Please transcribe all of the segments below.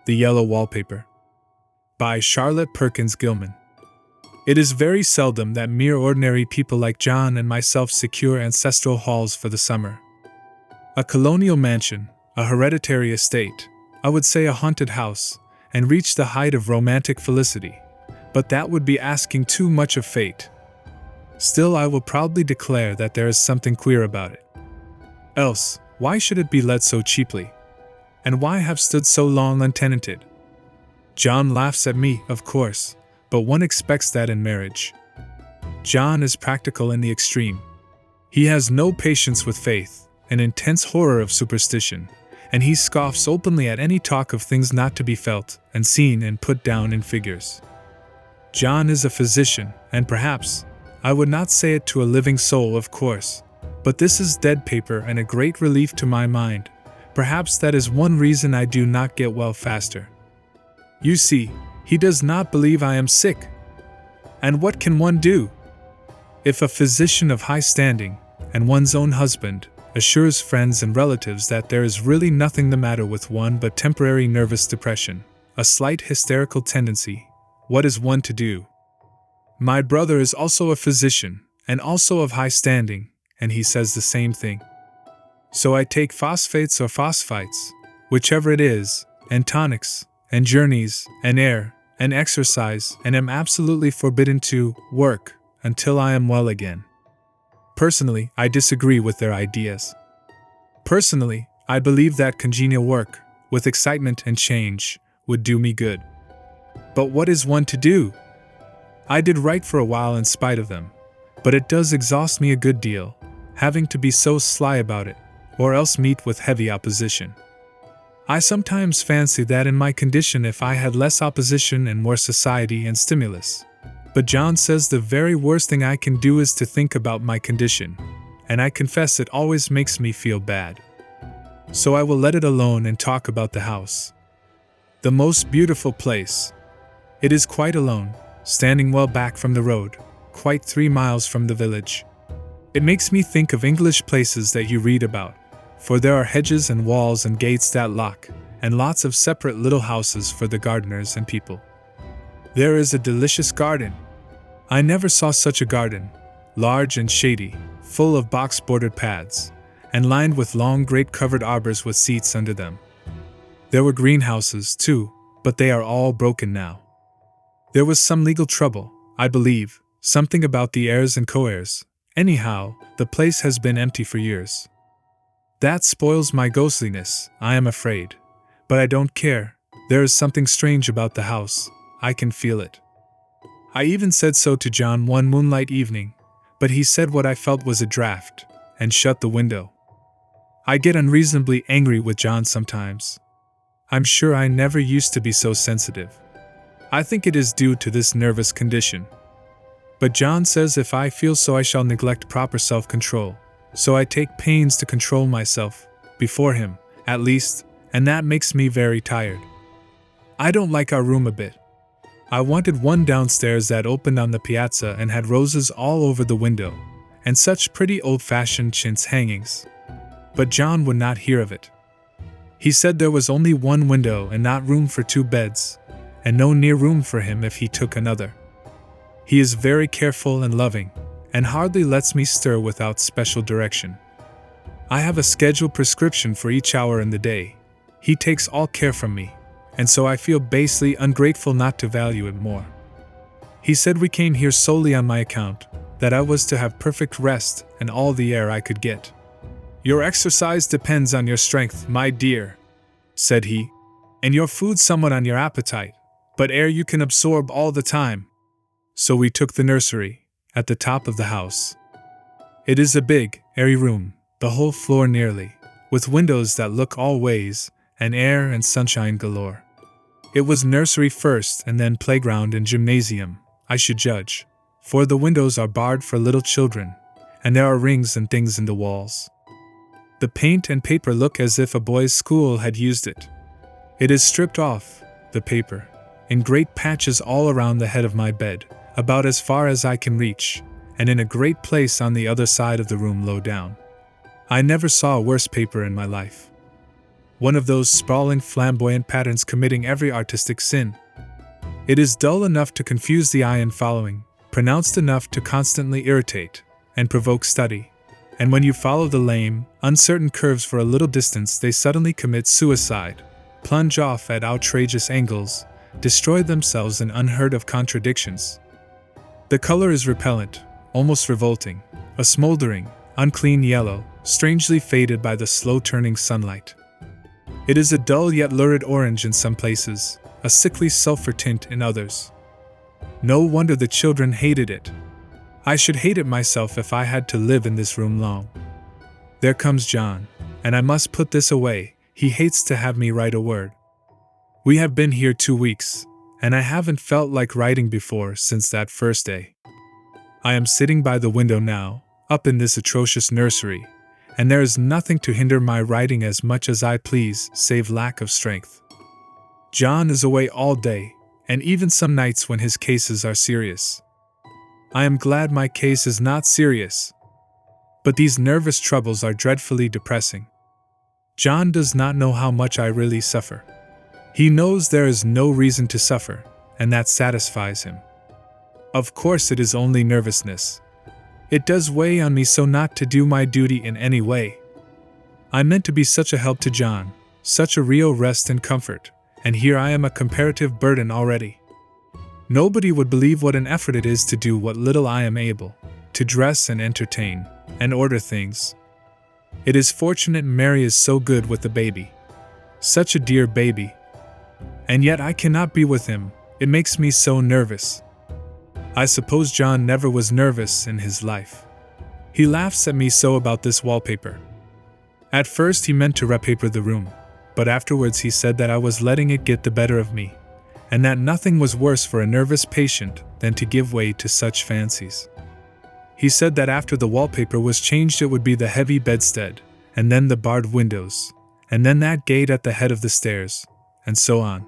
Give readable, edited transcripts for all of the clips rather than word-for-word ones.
The Yellow Wallpaper by Charlotte Perkins Gilman. It is very seldom that mere ordinary people like John and myself secure ancestral halls for the summer. A colonial mansion, a hereditary estate, I would say a haunted house, and reach the height of romantic felicity, but that would be asking too much of fate. Still, I will proudly declare that there is something queer about it. Else, why should it be let so cheaply? And why have stood so long untenanted? John laughs at me, of course, but one expects that in marriage. John is practical in the extreme. He has no patience with faith, an intense horror of superstition, and he scoffs openly at any talk of things not to be felt and seen and put down in figures. John is a physician, and perhaps, I would not say it to a living soul, of course, but this is dead paper and a great relief to my mind. Perhaps that is one reason I do not get well faster. You see, he does not believe I am sick. And what can one do? If a physician of high standing, and one's own husband, assures friends and relatives that there is really nothing the matter with one but temporary nervous depression, a slight hysterical tendency, what is one to do? My brother is also a physician, and also of high standing, and he says the same thing. So I take phosphates or phosphites, whichever it is, and tonics, and journeys, and air, and exercise, and am absolutely forbidden to work until I am well again. Personally, I disagree with their ideas. Personally, I believe that congenial work, with excitement and change, would do me good. But what is one to do? I did write for a while in spite of them, but it does exhaust me a good deal, having to be so sly about it, or else meet with heavy opposition. I sometimes fancy that in my condition if I had less opposition and more society and stimulus. But John says the very worst thing I can do is to think about my condition, and I confess it always makes me feel bad. So I will let it alone and talk about the house. The most beautiful place. It is quite alone, standing well back from the road, quite 3 miles from the village. It makes me think of English places that you read about, for there are hedges and walls and gates that lock, and lots of separate little houses for the gardeners and people. There is a delicious garden. I never saw such a garden, large and shady, full of box-bordered paths, and lined with long grate-covered arbors with seats under them. There were greenhouses, too, but they are all broken now. There was some legal trouble, I believe, something about the heirs and co-heirs. Anyhow, the place has been empty for years. That spoils my ghostliness, I am afraid. But I don't care. There is something strange about the house. I can feel it. I even said so to John one moonlight evening, but he said what I felt was a draft, and shut the window. I get unreasonably angry with John sometimes. I'm sure I never used to be so sensitive. I think it is due to this nervous condition. But John says if I feel so I shall neglect proper self-control. So I take pains to control myself, before him, at least, and that makes me very tired. I don't like our room a bit. I wanted one downstairs that opened on the piazza and had roses all over the window, and such pretty old-fashioned chintz hangings. But John would not hear of it. He said there was only one window and not room for 2 beds, and no near room for him if he took another. He is very careful and loving, and hardly lets me stir without special direction. I have a scheduled prescription for each hour in the day. He takes all care from me, and so I feel basely ungrateful not to value it more. He said we came here solely on my account, that I was to have perfect rest and all the air I could get. Your exercise depends on your strength, my dear, said he, and your food somewhat on your appetite, but air you can absorb all the time. So we took the nursery, at the top of the house. It is a big, airy room, the whole floor nearly, with windows that look all ways, and air and sunshine galore. It was nursery first and then playground and gymnasium, I should judge, for the windows are barred for little children, and there are rings and things in the walls. The paint and paper look as if a boys' school had used it. It is stripped off, the paper, in great patches all around the head of my bed, about as far as I can reach, and in a great place on the other side of the room low down. I never saw worse paper in my life. one of those sprawling flamboyant patterns committing every artistic sin. It is dull enough to confuse the eye in following, pronounced enough to constantly irritate and provoke study. And when you follow the lame, uncertain curves for a little distance, they suddenly commit suicide, plunge off at outrageous angles, destroy themselves in unheard of contradictions. The color is repellent, almost revolting, a smoldering, unclean yellow, strangely faded by the slow-turning sunlight. It is a dull yet lurid orange in some places, a sickly sulfur tint in others. No wonder the children hated it. I should hate it myself if I had to live in this room long. There comes John, and I must put this away. He hates to have me write a word. We have been here 2 weeks, and I haven't felt like writing before since that first day. I am sitting by the window now, up in this atrocious nursery, and there is nothing to hinder my writing as much as I please, save lack of strength. John is away all day, and even some nights when his cases are serious. I am glad my case is not serious, but these nervous troubles are dreadfully depressing. John does not know how much I really suffer. He knows there is no reason to suffer, and that satisfies him. Of course it is only nervousness. It does weigh on me so not to do my duty in any way. I meant to be such a help to John, such a real rest and comfort, and here I am a comparative burden already. Nobody would believe what an effort it is to do what little I am able, to dress and entertain, and order things. It is fortunate Mary is so good with the baby. Such a dear baby. And yet I cannot be with him, it makes me so nervous. I suppose John never was nervous in his life. He laughs at me so about this wallpaper. At first he meant to repaper the room, but afterwards he said that I was letting it get the better of me, and that nothing was worse for a nervous patient than to give way to such fancies. He said that after the wallpaper was changed it would be the heavy bedstead, and then the barred windows, and then that gate at the head of the stairs, and so on.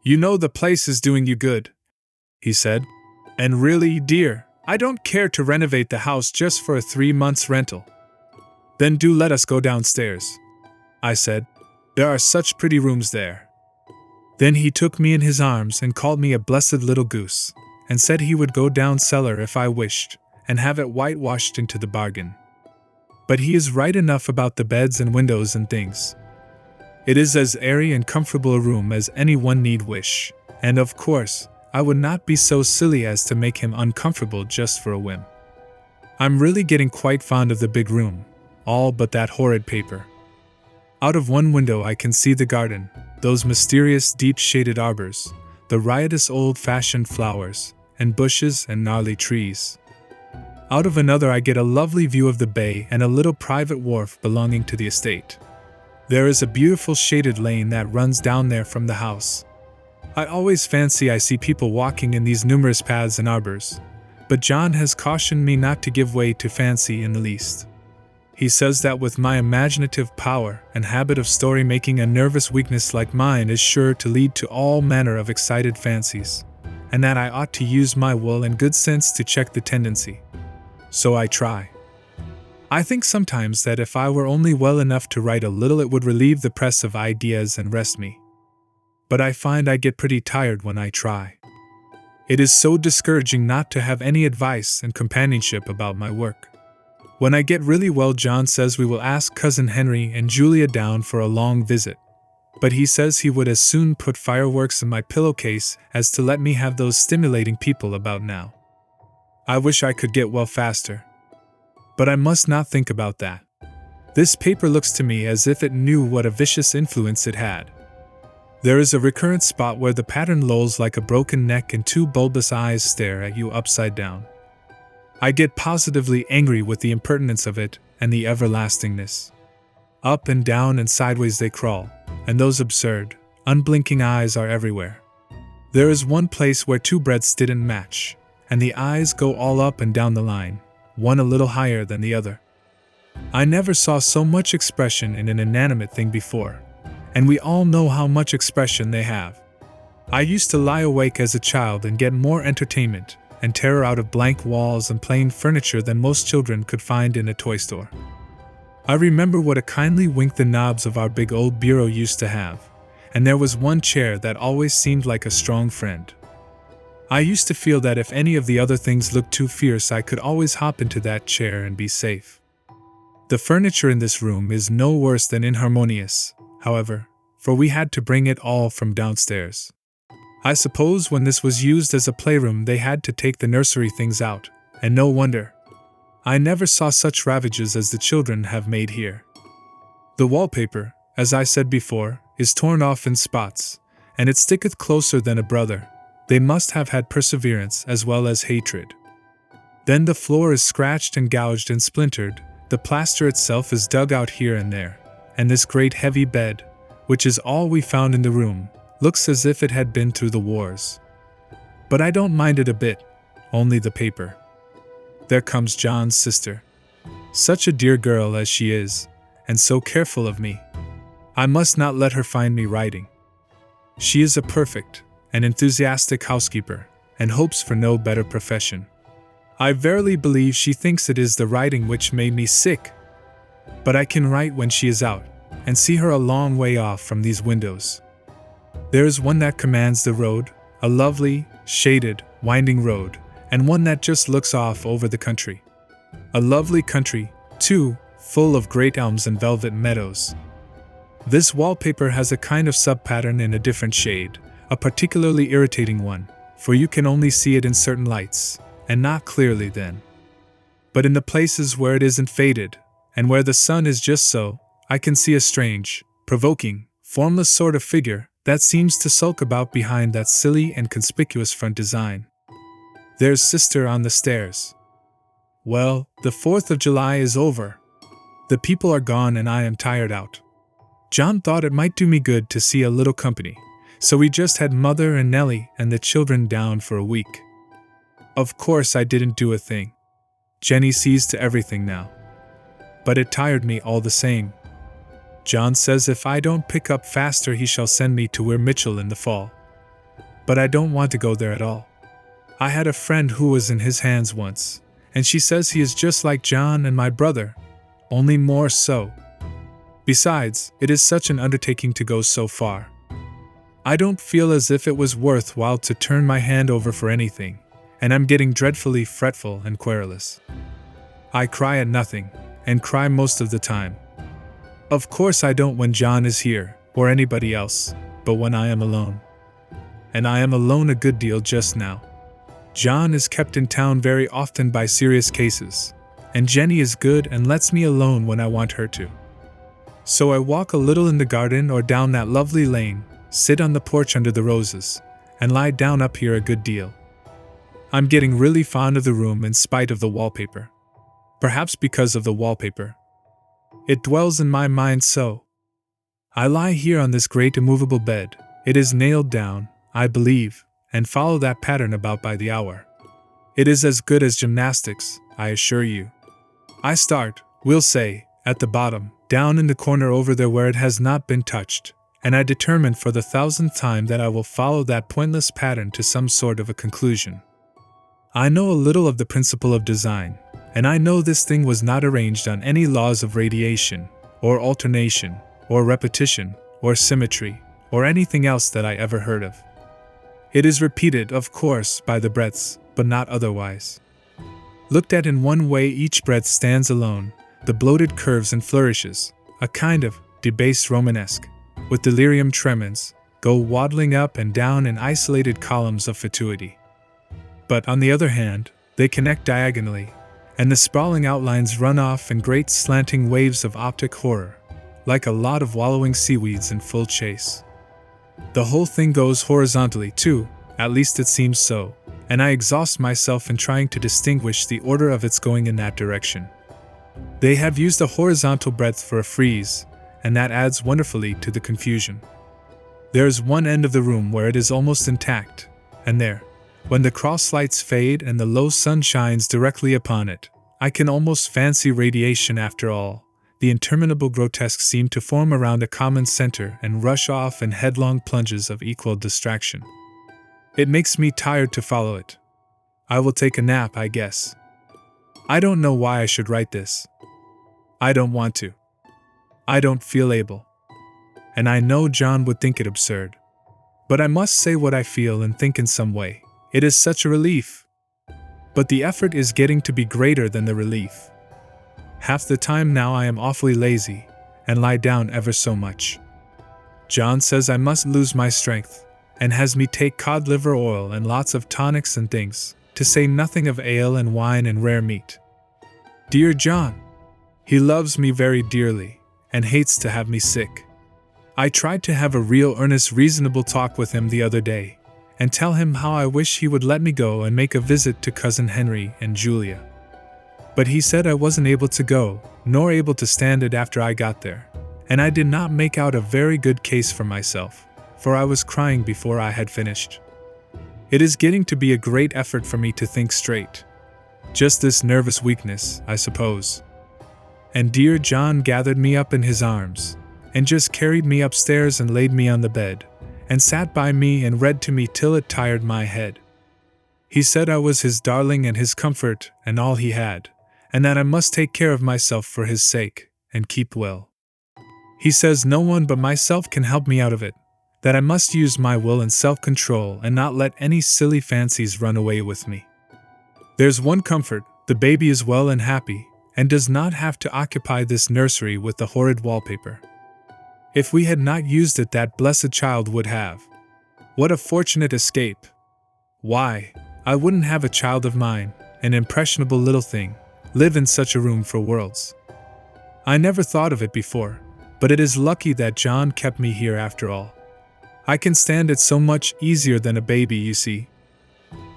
"You know the place is doing you good," he said. "And really, dear, I don't care to renovate the house just for a 3 months rental." "Then do let us go downstairs," I said. "There are such pretty rooms there." Then he took me in his arms and called me a blessed little goose, and said he would go down cellar if I wished, and have it whitewashed into the bargain. But he is right enough about the beds and windows and things. It is as airy and comfortable a room as any one need wish, and of course, I would not be so silly as to make him uncomfortable just for a whim. I'm really getting quite fond of the big room, all but that horrid paper. Out of one window I can see the garden, those mysterious deep-shaded arbors, the riotous old-fashioned flowers, and bushes and gnarly trees. Out of another I get a lovely view of the bay and a little private wharf belonging to the estate. There is a beautiful shaded lane that runs down there from the house. I always fancy I see people walking in these numerous paths and arbors, but John has cautioned me not to give way to fancy in the least. He says that with my imaginative power and habit of story-making, a nervous weakness like mine is sure to lead to all manner of excited fancies, and that I ought to use my will and good sense to check the tendency. So I try. I think sometimes that if I were only well enough to write a little it would relieve the press of ideas and rest me. But I find I get pretty tired when I try. It is so discouraging not to have any advice and companionship about my work. When I get really well, John says we will ask Cousin Henry and Julia down for a long visit, but he says he would as soon put fireworks in my pillowcase as to let me have those stimulating people about now. I wish I could get well faster. But I must not think about that. This paper looks to me as if it knew what a vicious influence it had. There is a recurrent spot where the pattern lolls like a broken neck and 2 bulbous eyes stare at you upside down. I get positively angry with the impertinence of it and the everlastingness. Up and down and sideways they crawl, and those absurd, unblinking eyes are everywhere. There is one place where 2 breadths didn't match, and the eyes go all up and down the line, one a little higher than the other. I never saw so much expression in an inanimate thing before, and we all know how much expression they have. I used to lie awake as a child and get more entertainment and terror out of blank walls and plain furniture than most children could find in a toy store. I remember what a kindly wink the knobs of our big old bureau used to have, and there was one chair that always seemed like a strong friend. I used to feel that if any of the other things looked too fierce, I could always hop into that chair and be safe. The furniture in this room is no worse than inharmonious, however, for we had to bring it all from downstairs. I suppose when this was used as a playroom they had to take the nursery things out, and no wonder. I never saw such ravages as the children have made here. The wallpaper, as I said before, is torn off in spots, and it sticketh closer than a brother. They must have had perseverance as well as hatred. Then the floor is scratched and gouged and splintered, the plaster itself is dug out here and there, and this great heavy bed, which is all we found in the room, looks as if it had been through the wars. But I don't mind it a bit, only the paper. There comes John's sister. Such a dear girl as she is, and so careful of me. I must not let her find me writing. She is a perfect and enthusiastic housekeeper, and hopes for no better profession. I verily believe she thinks it is the writing which made me sick. But I can write when she is out, and see her a long way off from these windows. There is one that commands the road, a lovely, shaded, winding road, and one that just looks off over the country. A lovely country, too, full of great elms and velvet meadows. This wallpaper has a kind of sub-pattern in a different shade, a particularly irritating one, for you can only see it in certain lights, and not clearly then. But in the places where it isn't faded, and where the sun is just so, I can see a strange, provoking, formless sort of figure that seems to sulk about behind that silly and conspicuous front design. There's Sister on the stairs. Well, the 4th of July is over. The people are gone and I am tired out. John thought it might do me good to see a little company, so we just had Mother and Nellie and the children down for a week. Of course I didn't do a thing. Jenny sees to everything now. But it tired me all the same. John says if I don't pick up faster he shall send me to Weir Mitchell in the fall. But I don't want to go there at all. I had a friend who was in his hands once, and she says he is just like John and my brother, only more so. Besides, it is such an undertaking to go so far. I don't feel as if it was worthwhile to turn my hand over for anything, and I'm getting dreadfully fretful and querulous. I cry at nothing, and cry most of the time. Of course I don't when John is here, or anybody else, but when I am alone. And I am alone a good deal just now. John is kept in town very often by serious cases, and Jenny is good and lets me alone when I want her to. So I walk a little in the garden or down that lovely lane, sit on the porch under the roses, and lie down up here a good deal. I'm getting really fond of the room in spite of the wallpaper. Perhaps because of the wallpaper. It dwells in my mind so. I lie here on this great immovable bed, it is nailed down, I believe, and follow that pattern about by the hour. It is as good as gymnastics, I assure you. I start, we'll say, at the bottom, down in the corner over there where it has not been touched, and I determine for the 1000th time that I will follow that pointless pattern to some sort of a conclusion. I know a little of the principle of design, and I know this thing was not arranged on any laws of radiation, or alternation, or repetition, or symmetry, or anything else that I ever heard of. It is repeated, of course, by the breadths, but not otherwise. Looked at in one way, each breadth stands alone, the bloated curves and flourishes, a kind of debased Romanesque, with delirium tremens, go waddling up and down in isolated columns of fatuity. But on the other hand, they connect diagonally, and the sprawling outlines run off in great slanting waves of optic horror, like a lot of wallowing seaweeds in full chase. The whole thing goes horizontally too, at least it seems so, and I exhaust myself in trying to distinguish the order of its going in that direction. They have used a horizontal breadth for a frieze, and that adds wonderfully to the confusion. There is one end of the room where it is almost intact, and there, when the cross lights fade and the low sun shines directly upon it, I can almost fancy radiation after all. The interminable grotesques seem to form around a common center and rush off in headlong plunges of equal distraction. It makes me tired to follow it. I will take a nap, I guess. I don't know why I should write this. I don't want to. I don't feel able. And I know John would think it absurd. But I must say what I feel and think in some way. It is such a relief. But the effort is getting to be greater than the relief. Half the time now I am awfully lazy, and lie down ever so much. John says I must lose my strength, and has me take cod liver oil and lots of tonics and things, to say nothing of ale and wine and rare meat. Dear John! He loves me very dearly, and hates to have me sick. I tried to have a real earnest reasonable talk with him the other day, and tell him how I wish he would let me go and make a visit to Cousin Henry and Julia. But he said I wasn't able to go, nor able to stand it after I got there, and I did not make out a very good case for myself, for I was crying before I had finished. It is getting to be a great effort for me to think straight. Just this nervous weakness, I suppose. And dear John gathered me up in his arms, and just carried me upstairs and laid me on the bed, and sat by me and read to me till it tired my head. He said I was his darling and his comfort and all he had, and that I must take care of myself for his sake, and keep well. He says no one but myself can help me out of it, that I must use my will and self-control and not let any silly fancies run away with me. There's one comfort, the baby is well and happy, and does not have to occupy this nursery with the horrid wallpaper. If we had not used it, that blessed child would have. What a fortunate escape! Why, I wouldn't have a child of mine, an impressionable little thing, live in such a room for worlds. I never thought of it before, but it is lucky that John kept me here after all. I can stand it so much easier than a baby, you see.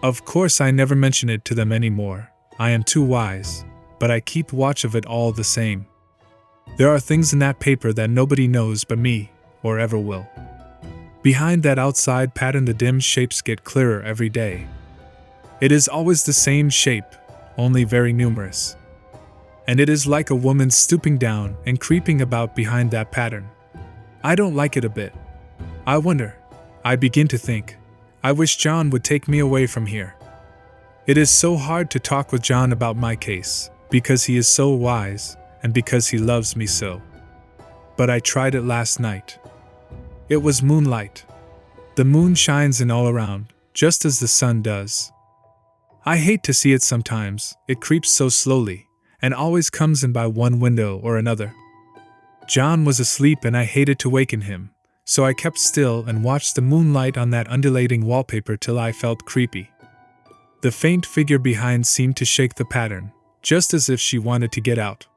Of course I never mention it to them anymore, I am too wise, but I keep watch of it all the same. There are things in that paper that nobody knows but me, or ever will. Behind that outside pattern the dim shapes get clearer every day. It is always the same shape, only very numerous. And it is like a woman stooping down and creeping about behind that pattern. I don't like it a bit. I wonder, I begin to think, I wish John would take me away from here. It is so hard to talk with John about my case, because he is so wise, and because he loves me so. But I tried it last night. It was moonlight. The moon shines in all around, just as the sun does. I hate to see it sometimes, it creeps so slowly, and always comes in by one window or another. John was asleep and I hated to waken him, so I kept still and watched the moonlight on that undulating wallpaper till I felt creepy. The faint figure behind seemed to shake the pattern, just as if she wanted to get out.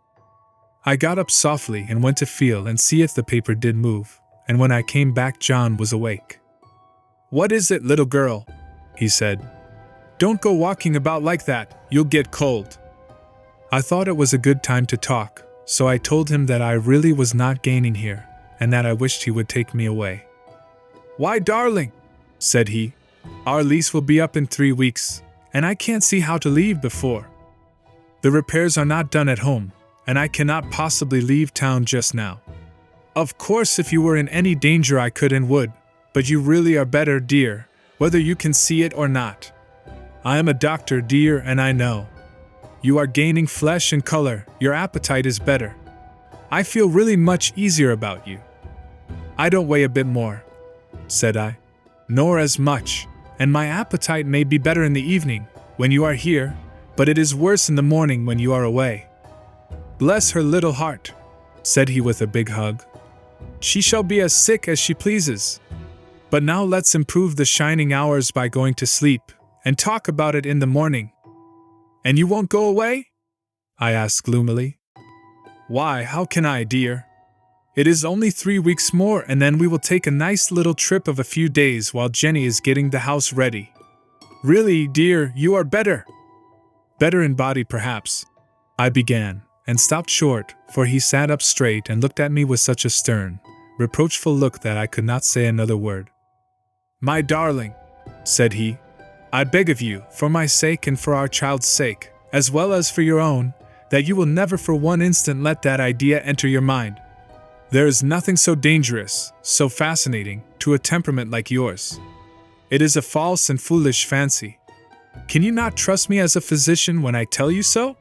I got up softly and went to feel and see if the paper did move, and when I came back John was awake. "What is it, little girl?" he said. "Don't go walking about like that, you'll get cold." I thought it was a good time to talk, so I told him that I really was not gaining here, and that I wished he would take me away. "Why, darling," said he, "our lease will be up in 3 weeks, and I can't see how to leave before. The repairs are not done at home, and I cannot possibly leave town just now. Of course, if you were in any danger I could and would, but you really are better, dear, whether you can see it or not. I am a doctor, dear, and I know. You are gaining flesh and color, your appetite is better. I feel really much easier about you. I don't weigh a bit more," said I, "nor as much, and my appetite may be better in the evening, when you are here, but it is worse in the morning when you are away. Bless her little heart," said he with a big hug. "She shall be as sick as she pleases. But now let's improve the shining hours by going to sleep, and talk about it in the morning." "And you won't go away?" I asked gloomily. "Why, how can I, dear? It is only 3 weeks more, and then we will take a nice little trip of a few days while Jenny is getting the house ready. Really, dear, you are better." "Better in body, perhaps," I began, and stopped short, for he sat up straight and looked at me with such a stern, reproachful look that I could not say another word. "My darling," said he, "I beg of you, for my sake and for our child's sake, as well as for your own, that you will never for one instant let that idea enter your mind. There is nothing so dangerous, so fascinating, to a temperament like yours. It is a false and foolish fancy. Can you not trust me as a physician when I tell you so?"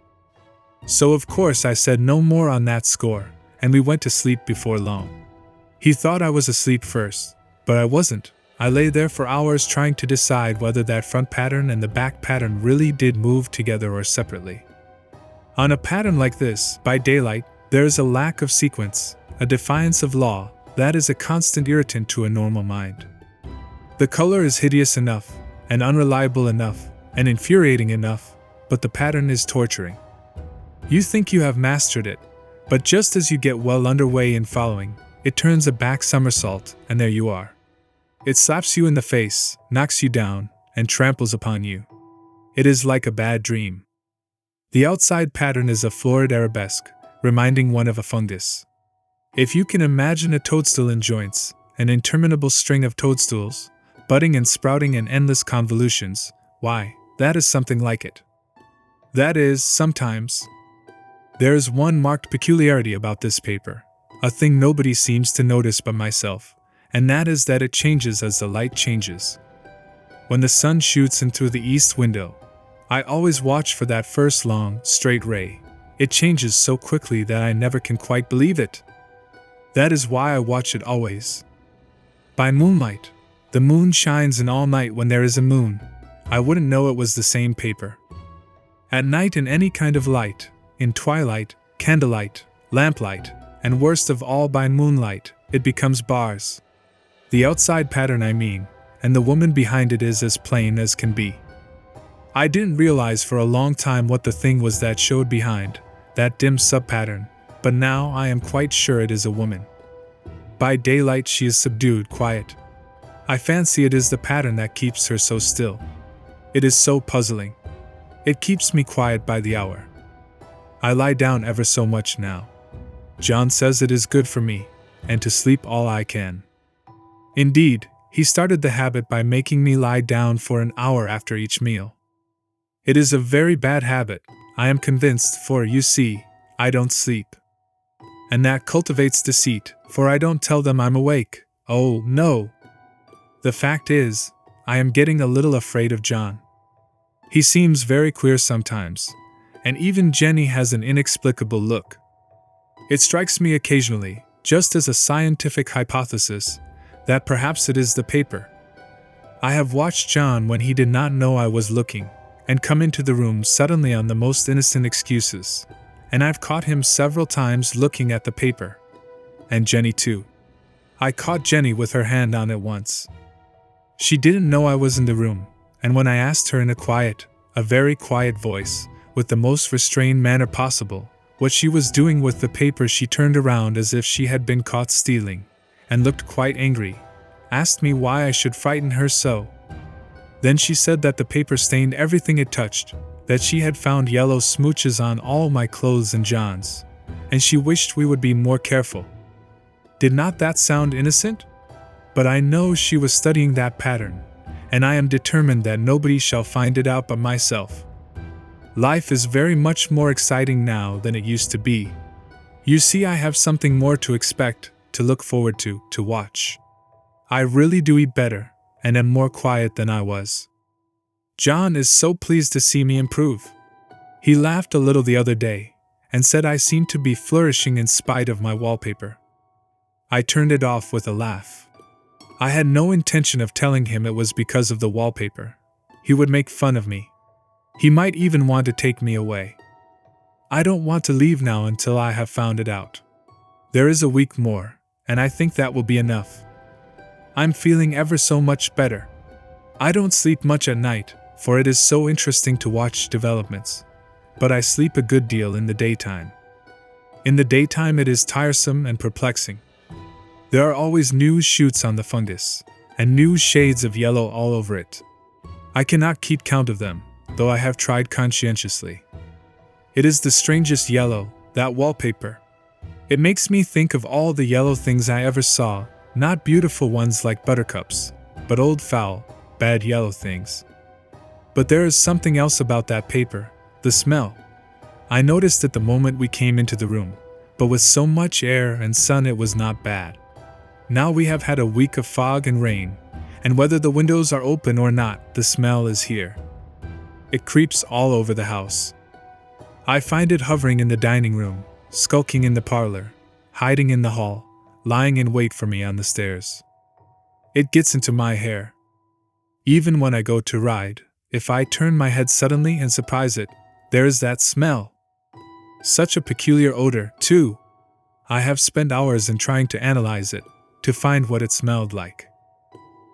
So of course I said no more on that score, and we went to sleep before long. He thought I was asleep first, but I wasn't. I lay there for hours trying to decide whether that front pattern and the back pattern really did move together or separately. On a pattern like this, by daylight, there is a lack of sequence, a defiance of law, that is a constant irritant to a normal mind. The color is hideous enough, and unreliable enough, and infuriating enough, but the pattern is torturing. You think you have mastered it, but just as you get well underway in following, it turns a back somersault, and there you are. It slaps you in the face, knocks you down, and tramples upon you. It is like a bad dream. The outside pattern is a florid arabesque, reminding one of a fungus. If you can imagine a toadstool in joints, an interminable string of toadstools, budding and sprouting in endless convolutions, why, that is something like it. That is, sometimes. There is one marked peculiarity about this paper, a thing nobody seems to notice but myself, and that is that it changes as the light changes. When the sun shoots in through the east window, I always watch for that first long, straight ray. It changes so quickly that I never can quite believe it. That is why I watch it always. By moonlight, the moon shines in all night when there is a moon. I wouldn't know it was the same paper. At night in any kind of light, in twilight, candlelight, lamplight, and worst of all by moonlight, it becomes bars. The outside pattern I mean, and the woman behind it is as plain as can be. I didn't realize for a long time what the thing was that showed behind, that dim sub-pattern, but now I am quite sure it is a woman. By daylight she is subdued, quiet. I fancy it is the pattern that keeps her so still. It is so puzzling. It keeps me quiet by the hour. I lie down ever so much now. John says it is good for me, and to sleep all I can. Indeed, he started the habit by making me lie down for an hour after each meal. It is a very bad habit, I am convinced, for, you see, I don't sleep. And that cultivates deceit, for I don't tell them I'm awake. Oh, no. The fact is, I am getting a little afraid of John. He seems very queer sometimes, and even Jenny has an inexplicable look. It strikes me occasionally, just as a scientific hypothesis, that perhaps it is the paper. I have watched John when he did not know I was looking, and come into the room suddenly on the most innocent excuses, and I've caught him several times looking at the paper. And Jenny too. I caught Jenny with her hand on it once. She didn't know I was in the room, and when I asked her in a very quiet voice, with the most restrained manner possible, what she was doing with the paper, she turned around as if she had been caught stealing, and looked quite angry, asked me why I should frighten her so. Then she said that the paper stained everything it touched, that she had found yellow smooches on all my clothes and John's, and she wished we would be more careful. Did not that sound innocent? But I know she was studying that pattern, and I am determined that nobody shall find it out but myself. Life is very much more exciting now than it used to be. You see, I have something more to expect, to look forward to watch. I really do eat better, and am more quiet than I was. John is so pleased to see me improve. He laughed a little the other day, and said I seemed to be flourishing in spite of my wallpaper. I turned it off with a laugh. I had no intention of telling him it was because of the wallpaper. He would make fun of me. He might even want to take me away. I don't want to leave now until I have found it out. There is a week more, and I think that will be enough. I'm feeling ever so much better. I don't sleep much at night, for it is so interesting to watch developments, but I sleep a good deal in the daytime. In the daytime it is tiresome and perplexing. There are always new shoots on the fungus, and new shades of yellow all over it. I cannot keep count of them, though I have tried conscientiously. It is the strangest yellow, that wallpaper. It makes me think of all the yellow things I ever saw, not beautiful ones like buttercups, but old foul, bad yellow things. But there is something else about that paper, the smell. I noticed it the moment we came into the room, but with so much air and sun it was not bad. Now we have had a week of fog and rain, and whether the windows are open or not, the smell is here. It creeps all over the house. I find it hovering in the dining room, skulking in the parlor, hiding in the hall, lying in wait for me on the stairs. It gets into my hair. Even when I go to ride, if I turn my head suddenly and surprise it, there is that smell. Such a peculiar odor, too. I have spent hours in trying to analyze it, to find what it smelled like.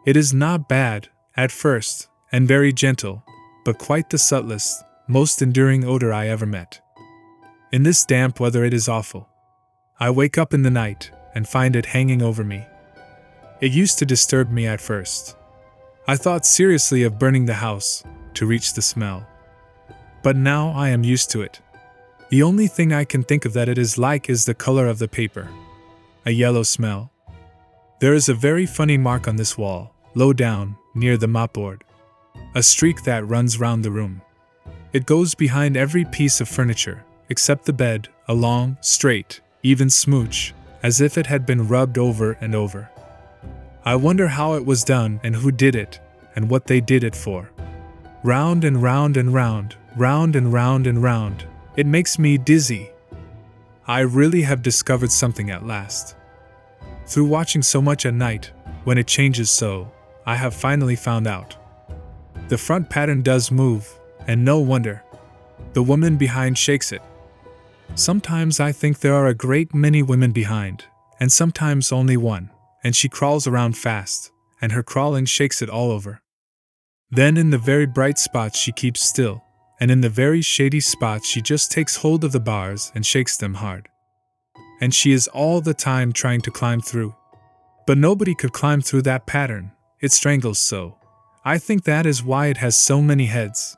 It is not bad, at first, and very gentle, but quite the subtlest, most enduring odor I ever met. In this damp weather it is awful. I wake up in the night, and find it hanging over me. It used to disturb me at first. I thought seriously of burning the house, to reach the smell. But now I am used to it. The only thing I can think of that it is like is the color of the paper. A yellow smell. There is a very funny mark on this wall, low down, near the mopboard. A streak that runs round the room. It goes behind every piece of furniture, except the bed, a long, straight, even smooch, as if it had been rubbed over and over. I wonder how it was done and who did it, and what they did it for. Round and round and round, round and round and round. It makes me dizzy. I really have discovered something at last. Through watching so much at night, when it changes so, I have finally found out. The front pattern does move, and no wonder. The woman behind shakes it. Sometimes I think there are a great many women behind, and sometimes only one, and she crawls around fast, and her crawling shakes it all over. Then in the very bright spots she keeps still, and in the very shady spots she just takes hold of the bars and shakes them hard. And she is all the time trying to climb through. But nobody could climb through that pattern, it strangles so. I think that is why it has so many heads.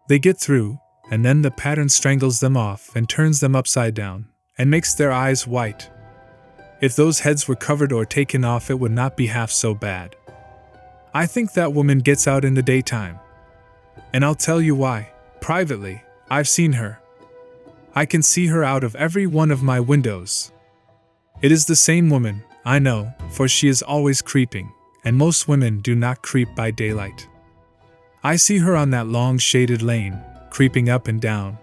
They get through, and then the pattern strangles them off and turns them upside down, and makes their eyes white. If those heads were covered or taken off it would not be half so bad. I think that woman gets out in the daytime. And I'll tell you why. Privately, I've seen her. I can see her out of every one of my windows. It is the same woman, I know, for she is always creeping, and most women do not creep by daylight. I see her on that long shaded lane, creeping up and down.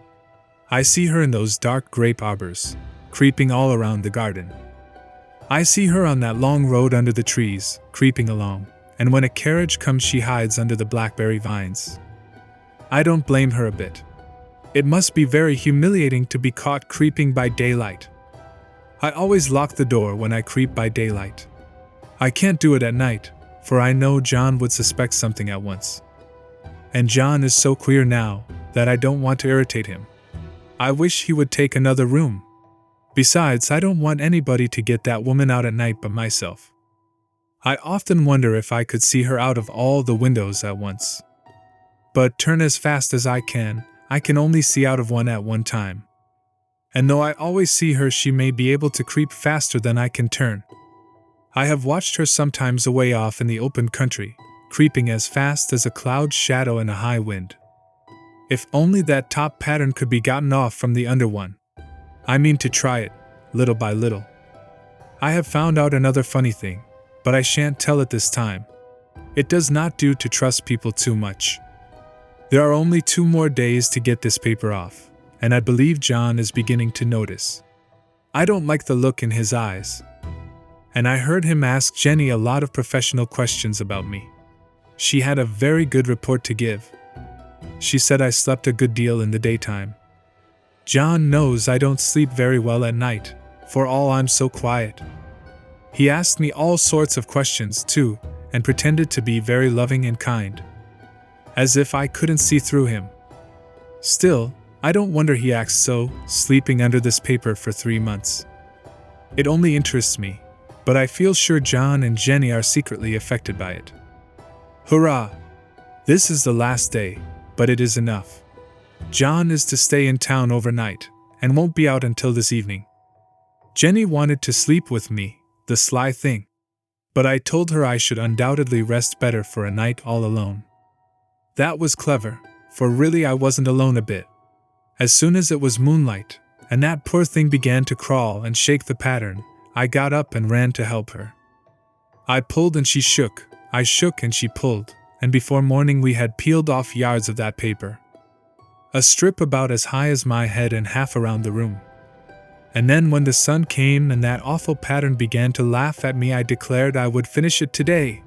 I see her in those dark grape arbors, creeping all around the garden. I see her on that long road under the trees, creeping along, and when a carriage comes she hides under the blackberry vines. I don't blame her a bit. It must be very humiliating to be caught creeping by daylight. I always lock the door when I creep by daylight. I can't do it at night, for I know John would suspect something at once. And John is so queer now, that I don't want to irritate him. I wish he would take another room. Besides, I don't want anybody to get that woman out at night but myself. I often wonder if I could see her out of all the windows at once. But turn as fast as I can only see out of one at one time. And though I always see her, she may be able to creep faster than I can turn. I have watched her sometimes away off in the open country, creeping as fast as a cloud shadow in a high wind. If only that top pattern could be gotten off from the under one. I mean to try it, little by little. I have found out another funny thing, but I shan't tell it this time. It does not do to trust people too much. There are only 2 more days to get this paper off, and I believe John is beginning to notice. I don't like the look in his eyes. And I heard him ask Jenny a lot of professional questions about me. She had a very good report to give. She said I slept a good deal in the daytime. John knows I don't sleep very well at night, for all I'm so quiet. He asked me all sorts of questions too, and pretended to be very loving and kind. As if I couldn't see through him. Still, I don't wonder he acts so, sleeping under this paper for 3 months. It only interests me, but I feel sure John and Jenny are secretly affected by it. Hurrah! This is the last day, but it is enough. John is to stay in town overnight, and won't be out until this evening. Jenny wanted to sleep with me, the sly thing. But I told her I should undoubtedly rest better for a night all alone. That was clever, for really I wasn't alone a bit. As soon as it was moonlight, and that poor thing began to crawl and shake the pattern, I got up and ran to help her. I pulled and she shook, I shook and she pulled, and before morning we had peeled off yards of that paper. A strip about as high as my head and half around the room. And then when the sun came and that awful pattern began to laugh at me, I declared I would finish it today.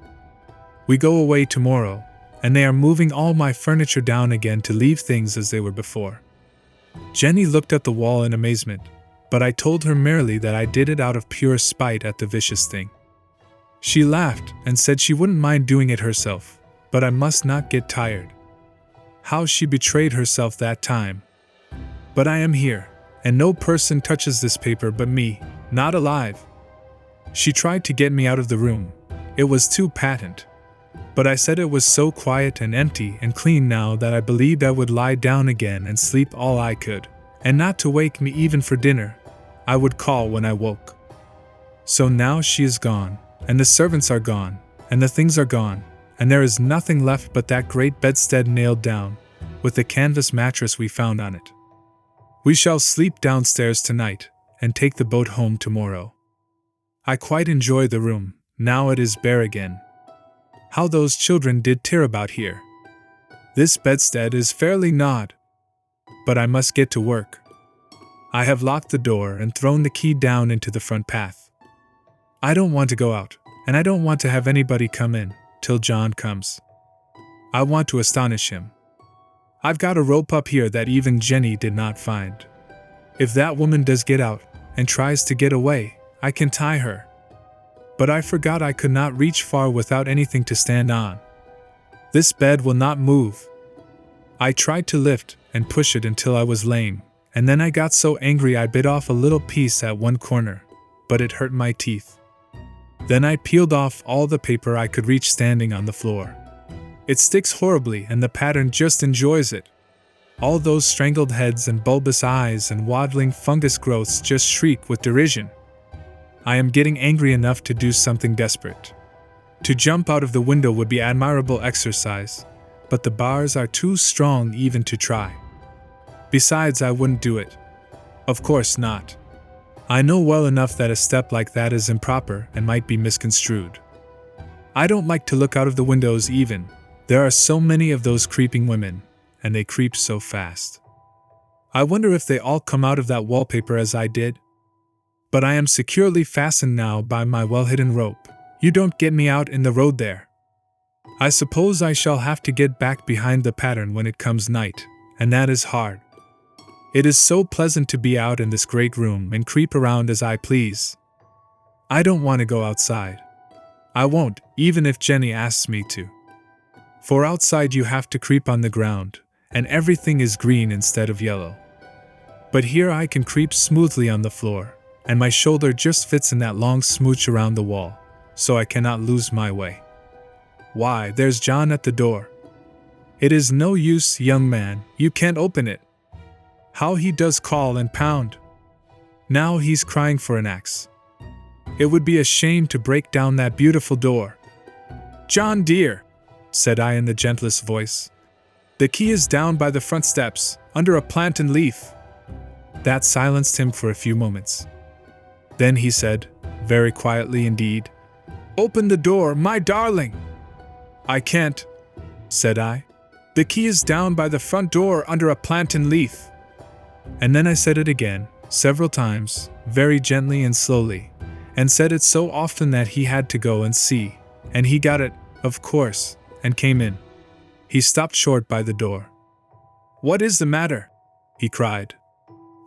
We go away tomorrow, and they are moving all my furniture down again to leave things as they were before. Jenny looked at the wall in amazement, but I told her merely that I did it out of pure spite at the vicious thing. She laughed and said she wouldn't mind doing it herself, but I must not get tired. How she betrayed herself that time. But I am here, and no person touches this paper but me, not alive. She tried to get me out of the room. It was too patent. But I said it was so quiet and empty and clean now that I believed I would lie down again and sleep all I could, and not to wake me even for dinner. I would call when I woke. So now she is gone, and the servants are gone, and the things are gone, and there is nothing left but that great bedstead nailed down, with the canvas mattress we found on it. We shall sleep downstairs tonight, and take the boat home tomorrow. I quite enjoy the room, now it is bare again. How those children did tear about here. This bedstead is fairly gnawed. But I must get to work. I have locked the door and thrown the key down into the front path. I don't want to go out, and I don't want to have anybody come in till John comes. I want to astonish him. I've got a rope up here that even Jenny did not find. If that woman does get out and tries to get away, I can tie her. But I forgot I could not reach far without anything to stand on. This bed will not move. I tried to lift and push it until I was lame, and then I got so angry I bit off a little piece at one corner, but it hurt my teeth. Then I peeled off all the paper I could reach standing on the floor. It sticks horribly and the pattern just enjoys it. All those strangled heads and bulbous eyes and waddling fungus growths just shriek with derision. I am getting angry enough to do something desperate. To jump out of the window would be admirable exercise, but the bars are too strong even to try. Besides, I wouldn't do it. Of course not. I know well enough that a step like that is improper and might be misconstrued. I don't like to look out of the windows even. There are so many of those creeping women, and they creep so fast. I wonder if they all come out of that wallpaper as I did. But I am securely fastened now by my well-hidden rope. You don't get me out in the road there. I suppose I shall have to get back behind the pattern when it comes night, and that is hard. It is so pleasant to be out in this great room and creep around as I please. I don't want to go outside. I won't, even if Jenny asks me to. For outside you have to creep on the ground, and everything is green instead of yellow. But here I can creep smoothly on the floor, and my shoulder just fits in that long smooch around the wall, so I cannot lose my way. Why, there's John at the door. It is no use, young man, you can't open it. How he does call and pound. Now he's crying for an axe. It would be a shame to break down that beautiful door. John dear, said I in the gentlest voice. The key is down by the front steps, under a plant and leaf. That silenced him for a few moments. Then he said, very quietly indeed, Open the door, my darling. I can't, said I. The key is down by the front door under a plant and leaf. And then I said it again, several times, very gently and slowly, and said it so often that he had to go and see, and he got it, of course, and came in. He stopped short by the door. What is the matter? He cried.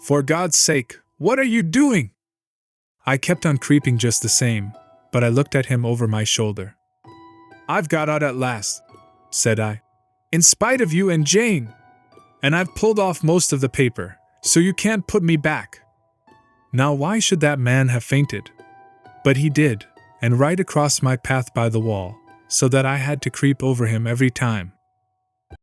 For God's sake, what are you doing? I kept on creeping just the same, but I looked at him over my shoulder. I've got out at last, said I, in spite of you and Jane, and I've pulled off most of the paper, so you can't put me back. Now why should that man have fainted? But he did, and right across my path by the wall, so that I had to creep over him every time.